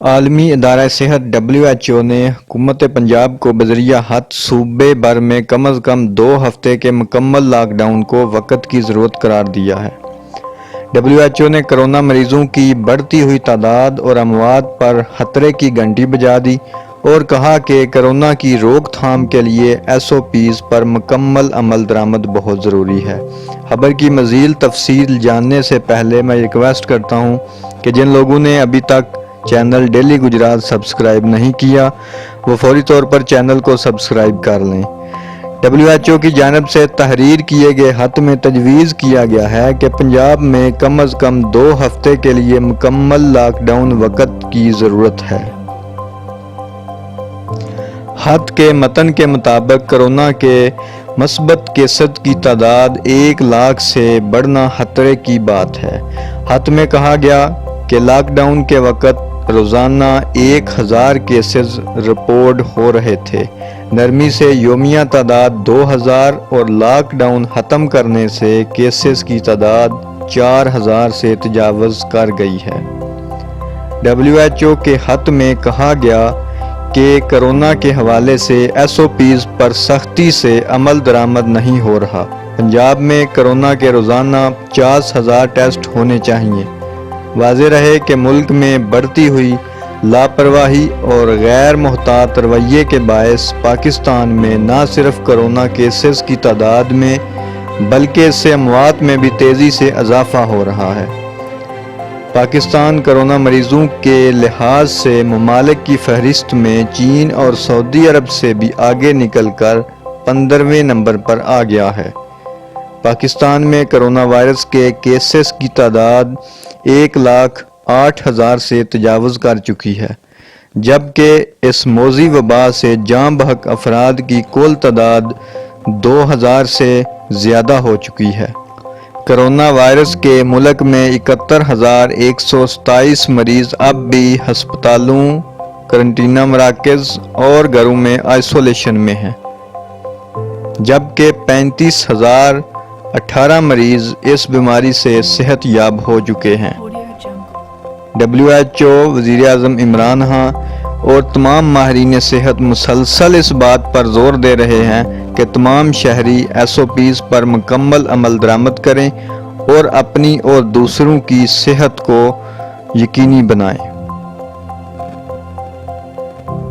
عالمی ادارہ صحت WHO نے حکومت پنجاب کو بذریعہ ہاتھ صوبے بھر میں کم از کم 2 ہفتے کے مکمل لاک ڈاؤن کو وقت کی ضرورت قرار دیا ہے۔ WHO نے کرونا مریضوں کی بڑھتی ہوئی تعداد اور اموات پر خطرے کی گھنٹی بجا دی اور کہا کہ کرونا کی روک تھام کے لیے SOPs پر مکمل عمل درآمد بہت ضروری ہے۔ خبر کی مزید تفصیل جاننے سے پہلے میں ریکویسٹ کرتا ہوں کہ جن لوگوں نے ابھی تک چینل ڈیلی گجرات سبسکرائب نہیں کیا وہ فوری طور پر چینل کو سبسکرائب کر لیں۔ WHO کی جانب سے تحریر کیے گئے خط میں تجویز کیا گیا ہے کہ پنجاب میں کم از کم 2 ہفتے کے لیے مکمل لاک ڈاؤن وقت کی ضرورت ہے۔ خط کے متن کے مطابق کرونا کے مثبت کیسز کی تعداد 1 لاکھ سے بڑھنا خطرے کی بات ہے۔ خط میں کہا گیا کہ لاک ڈاؤن کے وقت روزانہ 1000 کیسز رپورٹ ہو رہے تھے۔ نرمی سے یومیہ تعداد 2000 اور لاک ڈاؤن ختم کرنے سے کیسز کی تعداد 4000 سے تجاوز کر گئی ہے۔ WHO کے خط میں کہا گیا کہ کرونا کے حوالے سے SOPs پر سختی سے عمل درآمد نہیں ہو رہا۔ پنجاب میں کرونا کے روزانہ 50,000 ٹیسٹ ہونے چاہیے۔ واضح رہے کہ ملک میں بڑھتی ہوئی لاپرواہی اور غیر محتاط رویے کے باعث پاکستان میں نہ صرف کرونا کیسز کی تعداد میں بلکہ اس سے اموات میں بھی تیزی سے اضافہ ہو رہا ہے۔ پاکستان کرونا مریضوں کے لحاظ سے ممالک کی فہرست میں چین اور سعودی عرب سے بھی آگے نکل کر 15ویں نمبر پر آ گیا ہے۔ پاکستان میں کرونا وائرس کے کیسز کی تعداد 1,08,000 سے تجاوز کر چکی ہے، جبکہ اس موذی وبا سے جاں بحق افراد کی کل تعداد 2000 سے زیادہ ہو چکی ہے۔ کرونا وائرس کے ملک میں 71,127 مریض اب بھی ہسپتالوں، قرنطینہ مراکز اور گھروں میں آئسولیشن میں ہیں، جبکہ 35,018 مریض اس بیماری سے صحت یاب ہو چکے ہیں۔ WHO، وزیر اعظم عمران خان اور تمام ماہرین صحت مسلسل اس بات پر زور دے رہے ہیں کہ تمام شہری SOPs پر مکمل عمل درآمد کریں اور اپنی اور دوسروں کی صحت کو یقینی بنائیں۔